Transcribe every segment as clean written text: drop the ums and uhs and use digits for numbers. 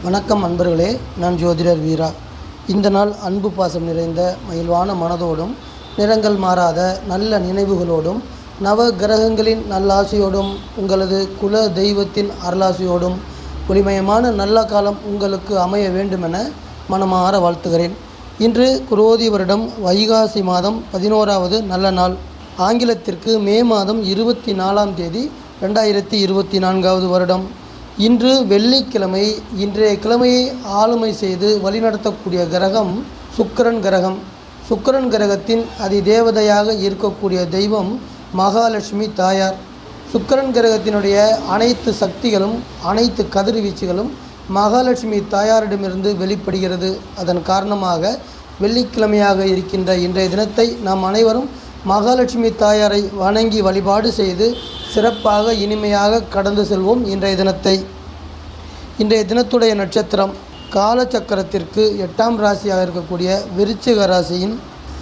வணக்கம் அன்பர்களே, நான் ஜோதிடர் வீரா. இந்த நாள் அன்பு பாசம் நிறைந்த மகிழ்வான மனதோடும் நிறங்கள் மாறாத நல்ல நினைவுகளோடும் நவ கிரகங்களின் நல்லாசியோடும் உங்களது குல தெய்வத்தின் அருளாசியோடும் ஒளிமயமான நல்ல காலம் உங்களுக்கு அமைய வேண்டுமென மனமாற வாழ்த்துகிறேன். இன்று குரோதி வருடம் வைகாசி மாதம் 11வது நல்ல நாள். ஆங்கிலத்திற்கு மே மாதம் 24ஆம் தேதி 2024வது வருடம். இன்று வெள்ளிக்கிழமை. இன்றைய கிழமையை ஆளுமை செய்து வழிநடத்தக்கூடிய கிரகம் சுக்கிரன் கிரகம். சுக்கிரன் கிரகத்தின் அதிதேவதையாக இருக்கக்கூடிய தெய்வம் மகாலட்சுமி தாயார். சுக்கிரன் கிரகத்தினுடைய அனைத்து சக்திகளும் அனைத்து கதிர்வீச்சுகளும் மகாலட்சுமி தாயாரிடமிருந்து வெளிப்படுகிறது. அதன் காரணமாக வெள்ளிக்கிழமையாக இருக்கின்ற இன்றைய தினத்தை நாம் அனைவரும் மகாலட்சுமி தாயாரை வணங்கி வழிபாடு செய்து சிறப்பாக இனிமையாக கடந்து செல்வோம். இன்றைய தினத்துடைய நட்சத்திரம் காலச்சக்கரத்திற்கு 8ஆம் ராசியாக இருக்கக்கூடிய விருச்சிக ராசியின்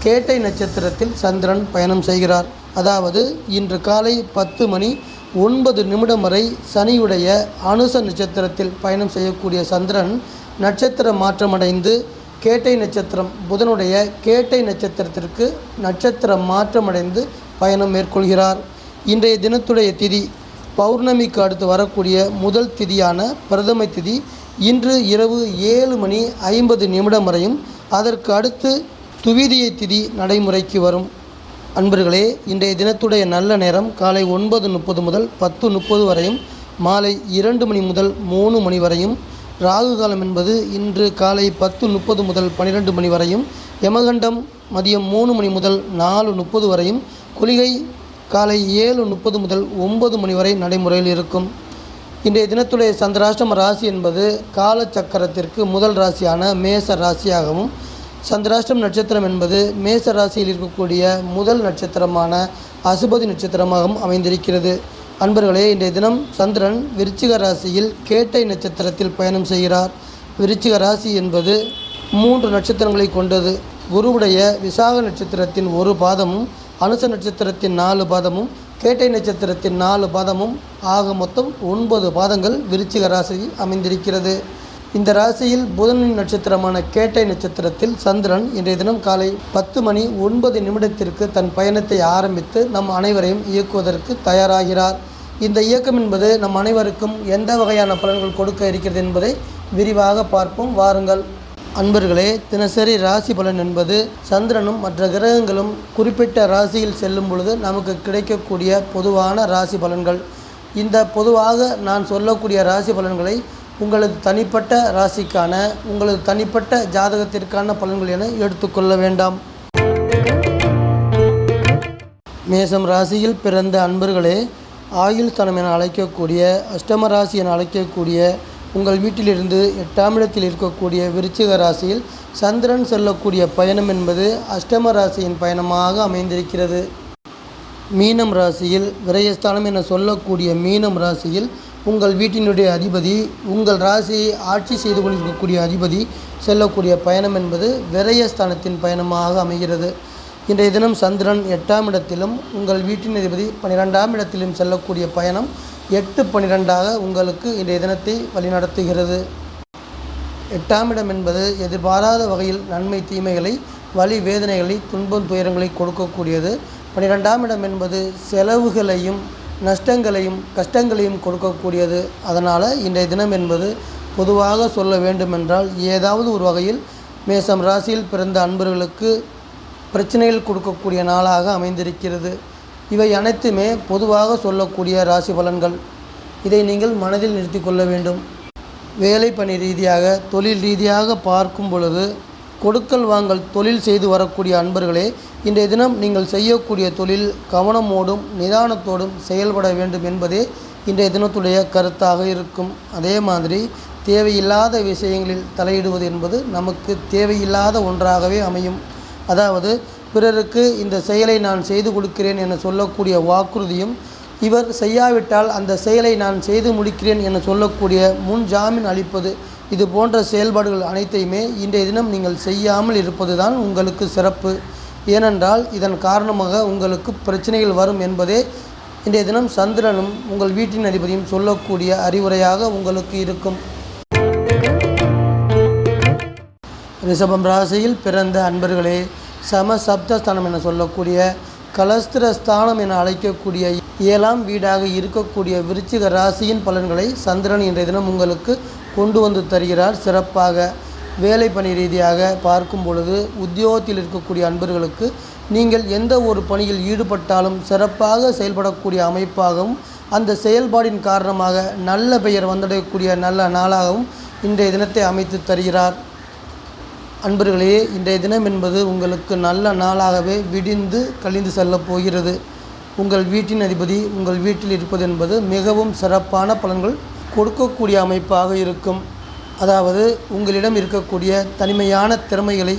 கேட்டை நட்சத்திரத்தில் சந்திரன் பயணம் செய்கிறார். அதாவது இன்று காலை 10:09 வரை சனியுடைய அனுச நட்சத்திரத்தில் பயணம் செய்யக்கூடிய சந்திரன் நட்சத்திர மாற்றமடைந்து கேட்டை நட்சத்திரம் புதனுடைய கேட்டை நட்சத்திரத்திற்கு நட்சத்திர மாற்றமடைந்து பயணம் மேற்கொள்கிறார். இன்றைய தினத்துடைய திதி பௌர்ணமிக்கு அடுத்து வரக்கூடிய முதல் திதியான பிரதமை திதி இன்று இரவு 7:50 வரையும் அதற்கு அடுத்து துவிதியை திதி நடைமுறைக்கு வரும். அன்பர்களே, இன்றைய தினத்துடைய நல்ல நேரம் காலை 9:30 முதல் 10:30 வரையும் மாலை 2 மணி முதல் 3 மணி வரையும். ராகு காலம் என்பது இன்று காலை 10:30 முதல் 12 மணி வரையும். யமகண்டம் மதியம் 3 மணி முதல் 4:30 வரையும். குளிகை காலை 7:30 முதல் 9 மணி வரை நடைமுறையில் இருக்கும். இன்றைய தினத்துடைய சந்திராஷ்டம ராசி என்பது காலச்சக்கரத்திற்கு முதல் ராசியான மேச ராசியாகவும், சந்திராஷ்டம நட்சத்திரம் என்பது மேச ராசியில் இருக்கக்கூடிய முதல் நட்சத்திரமான அசுபதி நட்சத்திரமாகவும் அமைந்திருக்கிறது. அன்பர்களே, இன்றைய தினம் சந்திரன் விருச்சிக ராசியில் கேட்டை நட்சத்திரத்தில் பயணம் செய்கிறார். விருச்சிக ராசி என்பது 3 நட்சத்திரங்களை கொண்டது. குருவுடைய விசாக நட்சத்திரத்தின் 1 பாதமும், அனுச நட்சத்திரத்தின் 4 பாதமும், கேட்டை நட்சத்திரத்தின் 4 பாதமும் ஆக மொத்தம் 9 பாதங்கள் விருச்சிக ராசியில் அமைந்திருக்கிறது. இந்த ராசியில் புதனின் நட்சத்திரமான கேட்டை நட்சத்திரத்தில் சந்திரன் இன்றைய தினம் காலை 10:09 தன் பயணத்தை ஆரம்பித்து நம் அனைவரையும் இயக்குவதற்கு தயாராகிறார். இந்த இயக்கம் என்பது நம் அனைவருக்கும் எந்த வகையான பலன்கள் கொடுக்க இருக்கிறது என்பதை விரிவாக பார்ப்போம். வாருங்கள் அன்பர்களே. தினசரி ராசி பலன் என்பது சந்திரனும் மற்ற கிரகங்களும் குறிப்பிட்ட ராசியில் செல்லும் பொழுது நமக்கு கிடைக்கக்கூடிய பொதுவான ராசி பலன்கள். இந்த பொதுவாக நான் சொல்லக்கூடிய ராசி பலன்களை உங்களது தனிப்பட்ட ராசிக்கான உங்களது தனிப்பட்ட ஜாதகத்திற்கான பலன்கள் என எடுத்துக்கொள்ள வேண்டாம். மேசம் ராசியில் பிறந்த அன்பர்களே, ஆயுள் ஸ்தானம் என அழைக்கக்கூடிய அஷ்டம ராசி என அழைக்கக்கூடிய உங்கள் வீட்டிலிருந்து 8ஆம் இடத்தில் இருக்கக்கூடிய விருச்சிக ராசியில் சந்திரன் செல்லக்கூடிய பயணம் என்பது அஷ்டம ராசியின் பயணமாக அமைந்திருக்கிறது. மீனம் ராசியில் விரயஸ்தானம் என சொல்லக்கூடிய மீனம் ராசியில் உங்கள் வீட்டினுடைய அதிபதி, உங்கள் ராசியை ஆட்சி செய்து கொண்டிருக்கக்கூடிய அதிபதி செல்லக்கூடிய பயணம் என்பது விரயஸ்தானத்தின் பயணமாக அமைகிறது. இன்றைய தினம் சந்திரன் 8ஆம் இடத்திலும் உங்கள் வீட்டின் அதிபதி 12ஆம் இடத்திலும் செல்லக்கூடிய பயணம் 8-12 உங்களுக்கு இன்றைய தினத்தை வழிநடத்துகிறது. 8ஆம் இடம் என்பது எதிர்பாராத வகையில் நன்மை தீமைகளை, வலி வேதனைகளை, துன்பம் துயரங்களை கொடுக்கக்கூடியது. 12ஆம் இடம் என்பது செலவுகளையும் நஷ்டங்களையும் கஷ்டங்களையும் கொடுக்கக்கூடியது. அதனால் இன்றைய தினம் என்பது பொதுவாக சொல்ல வேண்டுமென்றால் ஏதாவது ஒரு வகையில் மேசம் ராசியில் பிறந்த அன்பர்களுக்கு பிரச்சனைகள் கொடுக்கக்கூடிய நாளாக அமைந்திருக்கிறது. இவை அனைத்துமே பொதுவாக சொல்லக்கூடிய ராசி பலன்கள். இதை நீங்கள் மனதில் நிறுத்தி கொள்ள வேண்டும். வேலை பணி ரீதியாக தொழில் ரீதியாக பார்க்கும் பொழுது கொடுக்கல் வாங்கல் தொழில் செய்து வரக்கூடிய அன்பர்களே, இன்றைய தினம் நீங்கள் செய்யக்கூடிய தொழில் கவனமோடும் நிதானத்தோடும் செயல்பட வேண்டும் என்பதே இன்றைய தினத்துடைய கருத்தாக இருக்கும். அதே மாதிரி தேவையில்லாத விஷயங்களில் தலையிடுவது என்பது நமக்கு தேவையில்லாத ஒன்றாகவே அமையும். அதாவது பிறருக்கு இந்த செயலை நான் செய்து கொடுக்கிறேன் என சொல்லக்கூடிய வாக்குறுதியும், இவர் செய்யாவிட்டால் அந்த செயலை நான் செய்து முடிக்கிறேன் என சொல்லக்கூடிய முன் ஜாமீன் அளிப்பது, இது போன்ற செயல்பாடுகள் அனைத்தையுமே இன்றைய தினம் நீங்கள் செய்யாமல் இருப்பது தான் உங்களுக்கு சிறப்பு. ஏனென்றால் இதன் காரணமாக உங்களுக்கு பிரச்சனைகள் வரும் என்பதே இன்றைய தினம் சந்திரனும் உங்கள் வீட்டின் அதிபதியும் சொல்லக்கூடிய அறிவுரையாக உங்களுக்கு இருக்கும். ரிஷபம் ராசியில் பிறந்த அன்பர்களே, சப்தஸ்தானம் என சொல்லக்கூடிய கலஸ்திர ஸ்தானம் என அழைக்கக்கூடிய 7ஆம் வீடாக இருக்கக்கூடிய விருச்சிக ராசியின் பலன்களை சந்திரன் இன்றைய தினம் உங்களுக்கு கொண்டு வந்து தருகிறார். சிறப்பாக வேலை பணி ரீதியாக பார்க்கும் பொழுது உத்தியோகத்தில் இருக்கக்கூடிய அன்பர்களுக்கு நீங்கள் எந்த ஒரு பணியில் ஈடுபட்டாலும் சிறப்பாக செயல்படக்கூடிய அமைப்பாகவும் அந்த செயல்பாடின் காரணமாக நல்ல பெயர் வந்தடையக்கூடிய நல்ல நாளாகவும் இன்றைய தினத்தை அமைத்து தருகிறார். அன்பர்களே, இன்றைய தினம் என்பது உங்களுக்கு நல்ல நாளாகவே விடிந்து கழிந்து செல்லப் போகிறது. உங்கள் வீட்டின் அதிபதி உங்கள் வீட்டில் இருப்பது என்பது மிகவும் சிறப்பான பலன்கள் கொடுக்கக்கூடிய அமைப்பாக இருக்கும். அதாவது உங்களிடம் இருக்கக்கூடிய தனிமையான திறமைகளை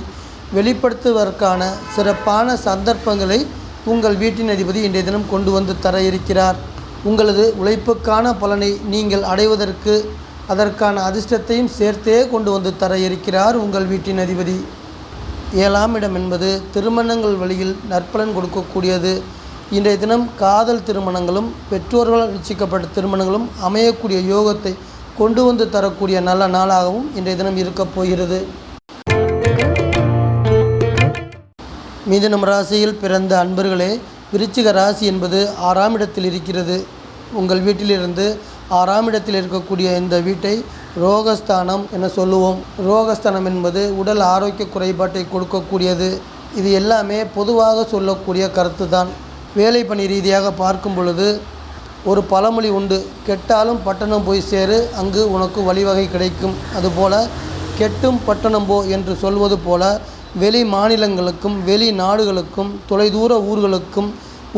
வெளிப்படுத்துவதற்கான சிறப்பான சந்தர்ப்பங்களை உங்கள் வீட்டின் அதிபதி இன்றைய தினம் கொண்டு வந்து தர இருக்கிறார். உங்களது உழைப்புக்கான பலனை நீங்கள் அடைவதற்கு அதற்கான அதிர்ஷ்டத்தையும் சேர்த்தே கொண்டு வந்து தர இருக்கிறார் உங்கள் வீட்டின் அதிபதி. 7ஆம் இடம் என்பது திருமணங்கள் வழியில் நற்பலன் கொடுக்கக்கூடியது. இன்றைய தினம் காதல் திருமணங்களும் பெற்றோர்களால் நிச்சயிக்கப்பட்ட திருமணங்களும் அமையக்கூடிய யோகத்தை கொண்டு வந்து தரக்கூடிய நல்ல நாளாகவும் இன்றைய தினம் இருக்கப் போகிறது. மிதுனம் ராசியில் பிறந்த அன்பர்களே, விருச்சிக ராசி என்பது 6ஆம் இடத்தில் இருக்கிறது. உங்கள் வீட்டிலிருந்து 6ஆம் இடத்தில் இருக்கக்கூடிய இந்த வீட்டை ரோகஸ்தானம் என சொல்லுவோம். ரோகஸ்தானம் என்பது உடல் ஆரோக்கிய குறைபாட்டை கொடுக்கக்கூடியது. இது எல்லாமே பொதுவாக சொல்லக்கூடிய கருத்து தான். வேலை பணி ரீதியாக பார்க்கும் பொழுது ஒரு பழமொழி உண்டு, கெட்டாலும் பட்டணம் போய் சேரு, அங்கு உனக்கு வழிவகை கிடைக்கும். அதுபோல் கெட்டும் பட்டணம் போ என்று சொல்வது போல வெளி மாநிலங்களுக்கும் வெளி நாடுகளுக்கும் தொலைதூர ஊர்களுக்கும்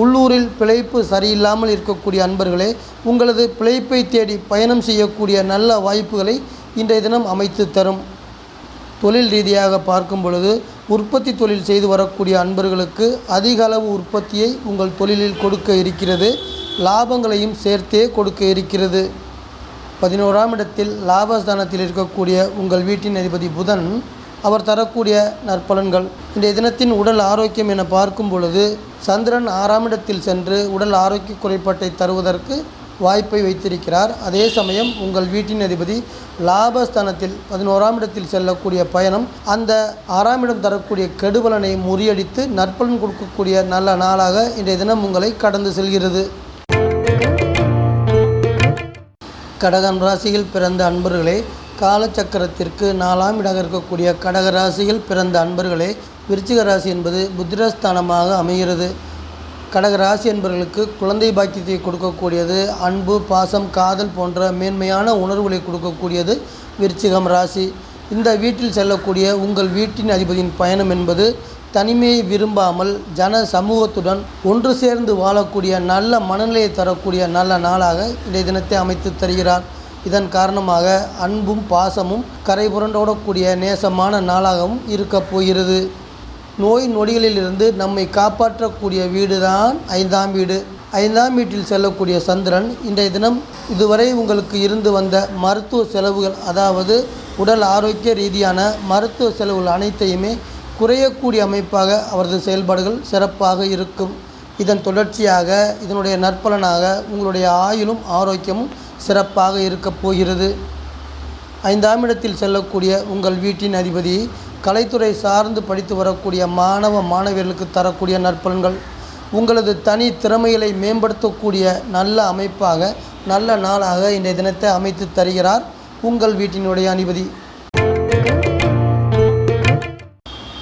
உள்ளூரில் பிழைப்பு சரியில்லாமல் இருக்கக்கூடிய அன்பர்களே, உங்களது பிழைப்பை தேடி பயணம் செய்யக்கூடிய நல்ல வாய்ப்புகளை இன்றைய தினம் அமைத்து தரும். தொழில் ரீதியாக பார்க்கும் பொழுது உற்பத்தி தொழில் செய்து வரக்கூடிய அன்பர்களுக்கு அதிக அளவு உற்பத்தியை உங்கள் தொழிலில் கொடுக்க இருக்கிறது. லாபங்களையும் சேர்த்தே கொடுக்க இருக்கிறது. 11ஆம் இடத்தில் லாபஸ்தானத்தில் இருக்கக்கூடிய உங்கள் வீட்டின் அதிபதி புதன் அவர் தரக்கூடிய நற்பலன்கள். இன்றைய தினத்தின் உடல் ஆரோக்கியம் என பார்க்கும் பொழுது சந்திரன் 6ஆம் இடத்தில் சென்று உடல் ஆரோக்கிய குறைபாட்டை தருவதற்கு வாய்ப்பை வைத்திருக்கிறார். அதே சமயம் உங்கள் வீட்டின் அதிபதி லாபஸ்தானத்தில் 11ஆம் இடத்தில் செல்லக்கூடிய பயணம் அந்த 6ஆம் இடம் தரக்கூடிய கெடுபலனை முறியடித்து நற்பலன் கொடுக்கக்கூடிய நல்ல நாளாக இன்றைய தினம் உங்களை கடந்து செல்கிறது. கடகம் ராசியில் பிறந்த அன்பர்களே, காலச்சக்கரத்திற்கு 4ஆம் இடம் இருக்கக்கூடிய கடக ராசியில் பிறந்த அன்பர்களே, விருச்சிக ராசி என்பது புத்திரஸ்தானமாக அமைகிறது. கடக ராசி என்பவர்களுக்கு குழந்தை பாக்கியத்தை கொடுக்கக்கூடியது, அன்பு பாசம் காதல் போன்ற மேன்மையான உணர்வுகளை கொடுக்கக்கூடியது விருச்சிகம் ராசி. இந்த வீட்டில் செல்லக்கூடிய உங்கள் வீட்டின் அதிபதியின் பயணம் என்பது தனிமையை விரும்பாமல் ஜன சமூகத்துடன் ஒன்று சேர்ந்து வாழக்கூடிய நல்ல மனநிலையை தரக்கூடிய நல்ல நாளாக இன்றைய தினத்தை அமைத்து தருகிறார். இதன் காரணமாக அன்பும் பாசமும் கரை புரண்டோடக்கூடிய நேசமான நாளாகவும் இருக்கப் போகிறது. நோய் நொடிகளிலிருந்து நம்மை காப்பாற்றக்கூடிய வீடு தான் 5ஆம் வீடு. 5ஆம் வீட்டில் செல்லக்கூடிய சந்திரன் இன்றைய தினம் இதுவரை உங்களுக்கு இருந்து வந்த மருத்துவ செலவுகள், அதாவது உடல் ஆரோக்கிய ரீதியான மருத்துவ செலவுகள் அனைத்தையுமே குறையக்கூடிய அமைப்பாக அவரது செயல்பாடுகள் சிறப்பாக இருக்கும். இதன் தொடர்ச்சியாக இதனுடைய நற்பலனாக உங்களுடைய ஆயுளும் ஆரோக்கியமும் சிறப்பாக இருக்கப் போகிறது. 5ஆம் இடத்தில் செல்லக்கூடிய உங்கள் வீட்டின் அதிபதி கலைத்துறை சார்ந்து படித்து வரக்கூடிய மாணவ மாணவியர்களுக்கு தரக்கூடிய நற்பலன்கள், உங்களது தனி திறமைகளை மேம்படுத்தக்கூடிய நல்ல அமைப்பாக நல்ல நாளாக இன்றைய தினத்தை அமைத்து தருகிறார் உங்கள் வீட்டினுடைய அதிபதி.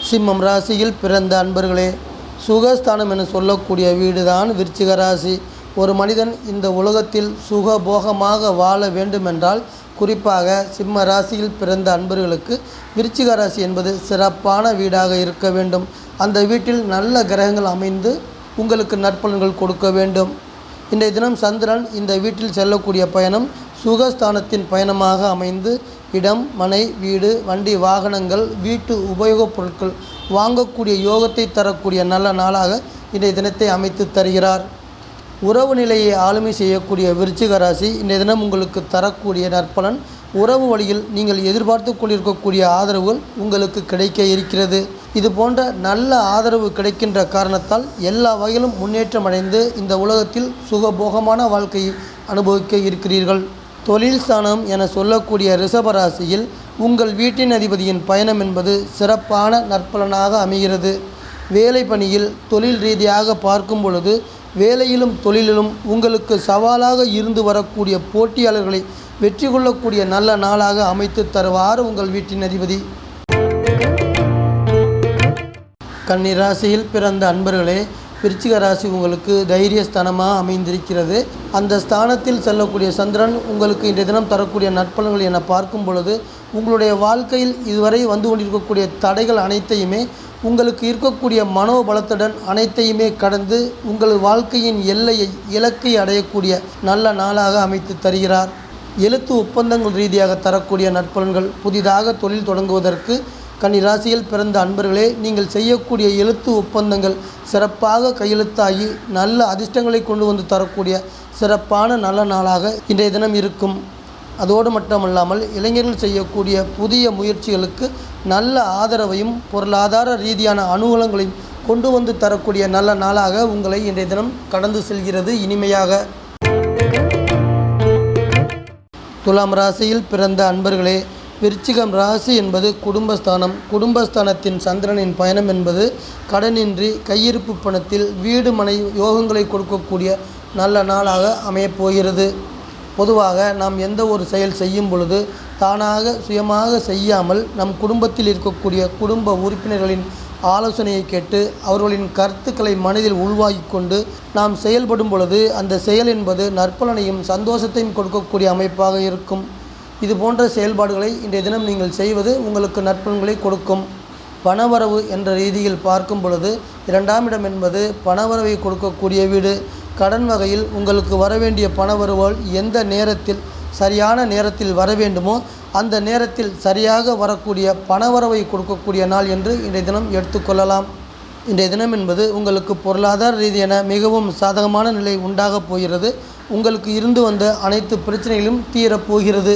சிம்மம் ராசியில் பிறந்த அன்பர்களே, சுகஸ்தானம் என சொல்லக்கூடிய வீடு தான் விருச்சிக ராசி. ஒரு மனிதன் இந்த உலகத்தில் சுகபோகமாக வாழ வேண்டுமென்றால் குறிப்பாக சிம்ம ராசியில் பிறந்த அன்பர்களுக்கு விருச்சிக ராசி என்பது சிறப்பான வீடாக இருக்க வேண்டும். அந்த வீட்டில் நல்ல கிரகங்கள் அமைந்து உங்களுக்கு நற்பலன்கள் கொடுக்க வேண்டும். இன்றைய தினம் சந்திரன் இந்த வீட்டில் செல்லக்கூடிய பயணம் சுகஸ்தானத்தின் பயணமாக அமைந்து இடம் மனை வீடு வண்டி வாகனங்கள் வீட்டு உபயோகப் பொருட்கள் வாங்கக்கூடிய யோகத்தை தரக்கூடிய நல்ல நாளாக இன்றைய தினத்தை அமைத்து தருகிறார். உறவு நிலையை ஆளுமை செய்யக்கூடிய விருச்சிக ராசி இன்றைய தினம் உங்களுக்கு தரக்கூடிய நற்பலன், உறவு வழியில் நீங்கள் எதிர்பார்த்து கொண்டிருக்கக்கூடிய ஆதரவுகள் உங்களுக்கு கிடைக்க இருக்கிறது. இது போன்ற நல்ல ஆதரவு கிடைக்கின்ற காரணத்தால் எல்லா வகையிலும் முன்னேற்றம் அடைந்து இந்த உலகத்தில் சுகபோகமான வாழ்க்கையை அனுபவிக்க இருக்கிறீர்கள். தொழில் ஸ்தானம் என சொல்லக்கூடிய ரிஷபராசியில் உங்கள் வீட்டின் அதிபதியின் பயணம் என்பது சிறப்பான நற்பலனாக அமைகிறது. வேலை பணியில் தொழில் ரீதியாக பார்க்கும் பொழுது வேலையிலும் தொழிலிலும் உங்களுக்கு சவாலாக இருந்து வரக்கூடிய போட்டியாளர்களை வெற்றி கொள்ளக்கூடிய நல்ல நாளாக அமைத்து தருவார் உங்கள் வீட்டின் அதிபதி. கன்னி ராசியில் பிறந்த அன்பர்களே, விருச்சிக ராசி உங்களுக்கு தைரியஸ்தானமாக அமைந்திருக்கிறது. அந்த ஸ்தானத்தில் செல்லக்கூடிய சந்திரன் உங்களுக்கு இன்றைய தினம் தரக்கூடிய நற்பலன்கள் என பார்க்கும் பொழுது உங்களுடைய வாழ்க்கையில் இதுவரை வந்து கொண்டிருக்கக்கூடிய தடைகள் அனைத்தையுமே உங்களுக்கு இருக்கக்கூடிய மனோபலத்துடன் அனைத்தையுமே கடந்து உங்கள் வாழ்க்கையின் எல்லையை இலக்கை அடையக்கூடிய நல்ல நாளாக அமைத்து தருகிறார். எழுத்து ஒப்பந்தங்கள் ரீதியாக தரக்கூடிய நற்பலன்கள். புதிதாக தொழில் தொடங்குவதற்கு கன்னி ராசியில் பிறந்த அன்பர்களே, நீங்கள் செய்யக்கூடிய எழுத்து ஒப்பந்தங்கள் சிறப்பாக கையெழுத்தாகி நல்ல அதிர்ஷ்டங்களை கொண்டு வந்து தரக்கூடிய சிறப்பான நல்ல நாளாக இன்றைய தினம் இருக்கும். அதோடு மட்டுமல்லாமல் இளைஞர்கள் செய்யக்கூடிய புதிய முயற்சிகளுக்கு நல்ல ஆதரவையும் பொருளாதார ரீதியான அனுகூலங்களையும் கொண்டு வந்து தரக்கூடிய நல்ல நாளாக உங்களை இன்றைய தினம் கடந்து செல்கிறது இனிமையாக. துலாம் ராசியில் பிறந்த அன்பர்களே, விருச்சிகம் ராசி என்பது குடும்பஸ்தானம். குடும்பஸ்தானத்தின் சந்திரனின் பயணம் என்பது கடனின்றி கையிருப்பு பணத்தில் வீடு மனை யோகங்களை கொடுக்கக்கூடிய நல்ல நாளாக அமையப்போகிறது. பொதுவாக நாம் எந்த ஒரு செயல் செய்யும் பொழுது தானாக சுயமாக செய்யாமல் நம் குடும்பத்தில் இருக்கக்கூடிய குடும்ப உறுப்பினர்களின் ஆலோசனையை கேட்டு அவர்களின் கருத்துக்களை மனதில் உள்வாங்கி கொண்டு நாம் செயல்படும் பொழுது அந்த செயல் என்பது நற்பலனையும் சந்தோஷத்தையும் கொடுக்கக்கூடிய அமைப்பாக இருக்கும். இது போன்ற செயல்பாடுகளை இன்றைய தினம் நீங்கள் செய்வது உங்களுக்கு நற்பலன்களை கொடுக்கும். பணவரவு என்ற ரீதியில் பார்க்கும் பொழுது 2ஆம் இடம் என்பது பணவரவை கொடுக்கக்கூடிய வீடு. கடன் வகையில் உங்களுக்கு வரவேண்டிய பணவரவுகள் எந்த நேரத்தில் சரியான நேரத்தில் வர வேண்டுமோ அந்த நேரத்தில் சரியாக வரக்கூடிய பணவரவை கொடுக்கக்கூடிய நாள் என்று இன்றைய தினம் எடுத்துக்கொள்ளலாம். இன்றைய தினம் என்பது உங்களுக்கு பொருளாதார ரீதியான மிகவும் சாதகமான நிலை உண்டாகப் போகிறது. உங்களுக்கு இருந்து வந்த அனைத்து பிரச்சனைகளும் தீரப்போகிறது.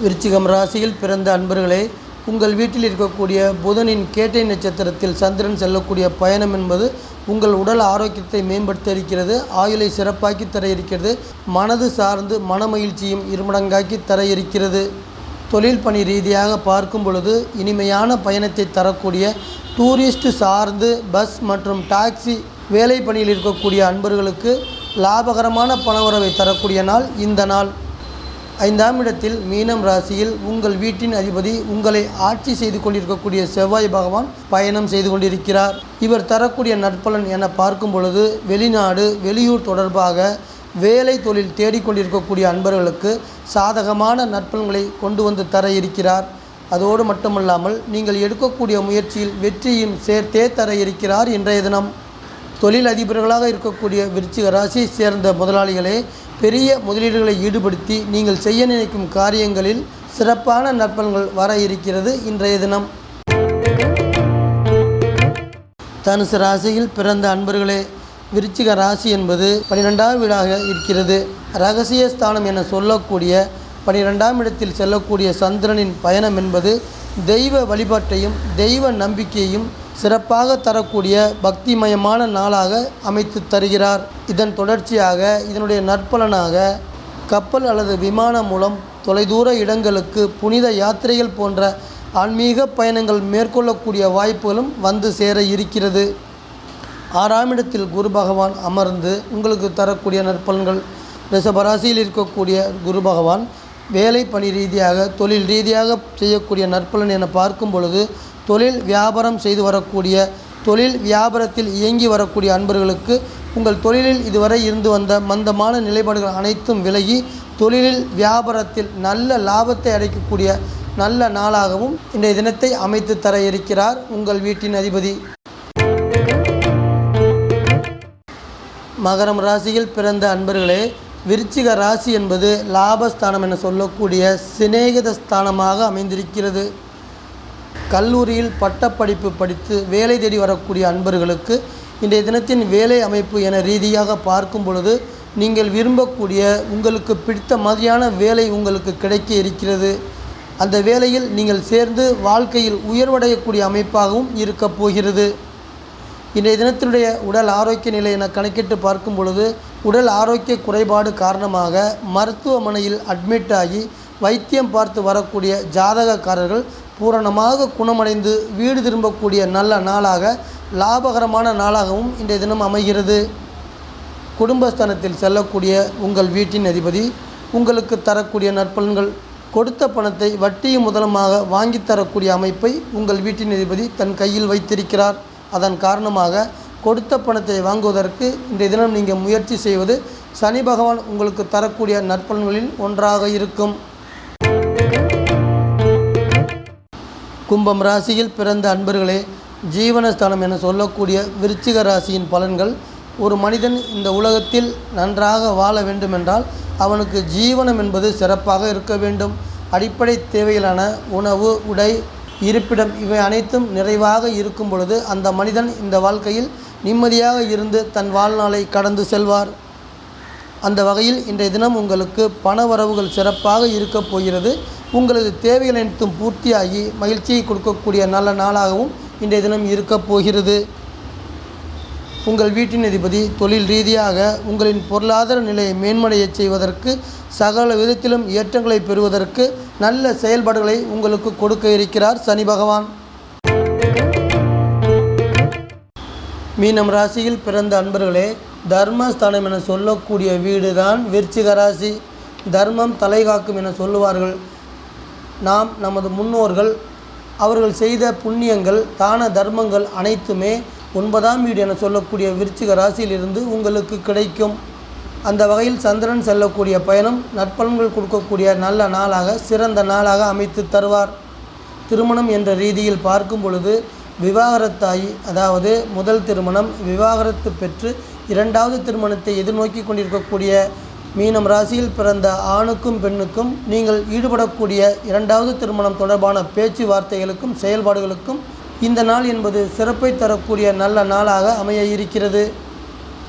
விருச்சிகம் ராசியில் பிறந்த அன்பர்களே, உங்கள் வீட்டில் இருக்கக்கூடிய புதனின் கேட்டை நட்சத்திரத்தில் சந்திரன் செல்லக்கூடிய பயணம் என்பது உங்கள் உடல் ஆரோக்கியத்தை மேம்படுத்த இருக்கிறது. ஆயுளை சிறப்பாக்கி தர இருக்கிறது. மனது சார்ந்து மன மகிழ்ச்சியும் இருமடங்காக்கி தர இருக்கிறது. தொழில் பணி ரீதியாக பார்க்கும் பொழுது இனிமையான பயணத்தை தரக்கூடிய டூரிஸ்ட் சார்ந்து பஸ் மற்றும் டாக்ஸி வேலை பணியில் இருக்கக்கூடிய அன்பர்களுக்கு லாபகரமான பணவரவை தரக்கூடிய நாள் இந்த நாள். 5ஆம் இடத்தில் மீனம் ராசியில் உங்கள் வீட்டின் அதிபதி உங்களை ஆட்சி செய்து கொண்டிருக்கக்கூடிய செவ்வாய் பகவான் பயணம் செய்து கொண்டிருக்கிறார். இவர் தரக்கூடிய நற்பலன் என பார்க்கும் பொழுது வெளிநாடு வெளியூர் தொடர்பாக வேலை தொழில் தேடிக்கொண்டிருக்கக்கூடிய அன்பர்களுக்கு சாதகமான நற்பலன்களை கொண்டு வந்து தர இருக்கிறார். அதோடு மட்டுமல்லாமல் நீங்கள் எடுக்கக்கூடிய முயற்சியில் வெற்றியும் சேர்த்தே தர இருக்கிறார். இன்றைய தினம் தொழில் அதிபர்களாக இருக்கக்கூடிய விருச்சிக ராசியை சேர்ந்த முதலாளிகளே, பெரிய முதலீடுகளை ஈடுபடுத்தி நீங்கள் செய்ய நினைக்கும் காரியங்களில் சிறப்பான நற்பலன்கள் வர இருக்கிறது இன்றைய தினம். தனுசு ராசியில் பிறந்த அன்பர்களே, விருச்சிக ராசி என்பது 12ஆம் வீடாக இருக்கிறது. இரகசிய ஸ்தானம் என சொல்லக்கூடிய 12ஆம் இடத்தில் செல்லக்கூடிய சந்திரனின் பயணம் என்பது தெய்வ வழிபாட்டையும் தெய்வ நம்பிக்கையையும் சிறப்பாக தரக்கூடிய பக்திமயமான நாளாக அமைத்து தருகிறார். இதன் தொடர்ச்சியாக இதனுடைய நற்பலனாக கப்பல் அல்லது விமானம் மூலம் தொலைதூர இடங்களுக்கு புனித யாத்திரைகள் போன்ற ஆன்மீக பயணங்கள் மேற்கொள்ளக்கூடிய வாய்ப்புகளும் வந்து சேர இருக்கிறது. 6ஆம் இடத்தில் குரு பகவான் அமர்ந்து உங்களுக்கு தரக்கூடிய நற்பலன்கள். ரிஷபராசியில் இருக்கக்கூடிய குரு பகவான் வேலை பணி ரீதியாக தொழில் ரீதியாக செய்யக்கூடிய நற்பலன் என பார்க்கும் பொழுது தொழில் வியாபாரம் செய்து வரக்கூடிய தொழில் வியாபாரத்தில் இயங்கி வரக்கூடிய அன்பர்களுக்கு உங்கள் தொழிலில் இதுவரை இருந்து வந்த மந்தமான நிலைப்பாடுகள் அனைத்தும் விலகி தொழிலில் வியாபாரத்தில் நல்ல லாபத்தை அடைக்கக்கூடிய நல்ல நாளாகவும் இன்றைய தினத்தை அமைத்து தர இருக்கிறார் உங்கள் வீட்டின் அதிபதி. மகரம் ராசியில் பிறந்த அன்பர்களே, விருச்சிக ராசி என்பது லாபஸ்தானம் என சொல்லக்கூடிய சிநேகித ஸ்தானமாக அமைந்திருக்கிறது. கல்லூரியில் பட்டப்படிப்பு படித்து வேலை தேடி வரக்கூடிய அன்பர்களுக்கு இன்றைய தினத்தின் வேலை அமைப்பு என ரீதியாக பார்க்கும் பொழுது நீங்கள் விரும்பக்கூடிய உங்களுக்கு பிடித்த மாதிரியான வேலை உங்களுக்கு கிடைக்க இருக்கிறது. அந்த வேலையில் நீங்கள் சேர்ந்து வாழ்க்கையில் உயர்வடையக்கூடிய அமைப்பாகவும் இருக்கப் போகிறது. இன்றைய தினத்தினுடைய உடல் ஆரோக்கிய நிலை என கணக்கிட்டு பார்க்கும் பொழுது உடல் ஆரோக்கிய குறைபாடு காரணமாக மருத்துவமனையில் அட்மிட் ஆகி வைத்தியம் பார்த்து வரக்கூடிய ஜாதகக்காரர்கள் பூரணமாக குணமடைந்து வீடு திரும்பக்கூடிய நல்ல நாளாக, லாபகரமான நாளாகவும் இன்றைய தினம் அமைகிறது. குடும்பஸ்தானத்தில் செல்லக்கூடிய உங்கள் வீட்டின் அதிபதி உங்களுக்கு தரக்கூடிய நற்பலன்கள். கொடுத்த பணத்தை வட்டியும் முதலுமாக வாங்கி தரக்கூடிய அமைப்பை உங்கள் வீட்டின் அதிபதி தன் கையில் வைத்திருக்கிறார். அதன் காரணமாக கொடுத்த பணத்தை வாங்குவதற்கு இன்றைய தினம் நீங்கள் முயற்சி செய்வது சனி பகவான் உங்களுக்கு தரக்கூடிய நற்பலன்களில் ஒன்றாக இருக்கும். கும்பம் ராசியில் பிறந்த அன்பர்களே, ஜீவனஸ்தானம் என சொல்லக்கூடிய விருச்சிக ராசியின் பலன்கள். ஒரு மனிதன் இந்த உலகத்தில் நன்றாக வாழ வேண்டுமென்றால் அவனுக்கு ஜீவனம் என்பது சிறப்பாக இருக்க வேண்டும். அடிப்படை தேவைகளான உணவு, உடை, இருப்பிடம் இவை அனைத்தும் நிறைவாக இருக்கும் பொழுது அந்த மனிதன் இந்த வாழ்க்கையில் நிம்மதியாக இருந்து தன் வாழ்நாளை கடந்து செல்வார். அந்த வகையில் இன்றைய தினம் உங்களுக்கு பண வரவுகள் சிறப்பாக இருக்கப் போகிறது. உங்களது தேவைகள் அனைத்தும் பூர்த்தியாகி மகிழ்ச்சியை கொடுக்கக்கூடிய நல்ல நாளாகவும் இன்றைய தினம் இருக்கப் போகிறது. உங்கள் வீட்டின் அதிபதி தொழில் ரீதியாக உங்களின் பொருளாதார நிலையை மேன்மடைய செய்வதற்கு, சகல விதத்திலும் ஏற்றங்களை பெறுவதற்கு நல்ல செயல்பாடுகளை உங்களுக்கு கொடுக்க இருக்கிறார் சனி பகவான். மீனம் ராசியில் பிறந்த அன்பர்களே, தர்மஸ்தானம் என சொல்லக்கூடிய வீடு தான் விருச்சிக ராசி. தர்மம் தலை காக்கும் என சொல்லுவார்கள். நாம் நமது முன்னோர்கள் அவர்கள் செய்த புண்ணியங்கள், தான தர்மங்கள் அனைத்துமே 9ஆம் வீடு என சொல்லக்கூடிய விருச்சிக ராசியிலிருந்து உங்களுக்கு கிடைக்கும். அந்த வகையில் சந்திரன் செல்லக்கூடிய பயணம் நற்பலன்கள் கொடுக்கக்கூடிய நல்ல நாளாக, சிறந்த நாளாக அமைத்து தருவார். திருமணம் என்ற ரீதியில் பார்க்கும் பொழுது விவாகரத்தாகி, அதாவது முதல் திருமணம் விவாகரத்து பெற்று 2வது திருமணத்தை எதிர்நோக்கி கொண்டிருக்கக்கூடிய மீனம் ராசியில் பிறந்த ஆணுக்கும் பெண்ணுக்கும் நீங்கள் ஈடுபடக்கூடிய 2வது திருமணம் தொடர்பான பேச்சுவார்த்தைகளுக்கும் செயல்பாடுகளுக்கும் இந்த நாள் என்பது சிறப்பை தரக்கூடிய நல்ல நாளாக அமைய இருக்கிறது.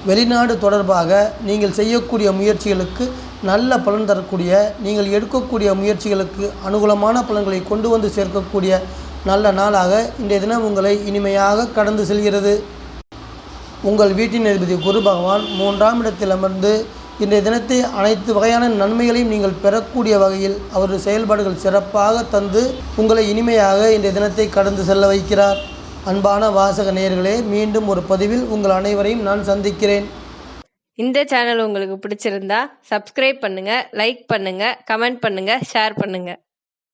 வெளிநாடு தொடர்பாக நீங்கள் செய்யக்கூடிய முயற்சிகளுக்கு நல்ல பலன் தரக்கூடிய, நீங்கள் எடுக்கக்கூடிய முயற்சிகளுக்கு அனுகூலமான பலன்களை கொண்டு வந்து சேர்க்கக்கூடிய நல்ல நாளாக இன்றைய தினம் உங்களை இனிமையாக கடந்து செல்கிறது. உங்கள் வீட்டின் அதிபதி குரு பகவான் 3ஆம் இடத்தில் அமர்ந்து இன்றைய தினத்தை அனைத்து வகையான நன்மைகளையும் நீங்கள் பெறக்கூடிய வகையில் அவரது செயல்பாடுகள் சிறப்பாக தந்து உங்களை இனிமையாக இன்றைய தினத்தை கடந்து செல்ல வைக்கிறார். அன்பான வாசக நேயர்களே, மீண்டும் ஒரு பதிவில் உங்கள் அனைவரையும் நான் சந்திக்கிறேன். இந்த சேனல் உங்களுக்கு பிடிச்சிருந்தா சப்ஸ்கிரைப் பண்ணுங்க, லைக் பண்ணுங்க, கமெண்ட் பண்ணுங்க, ஷேர் பண்ணுங்க.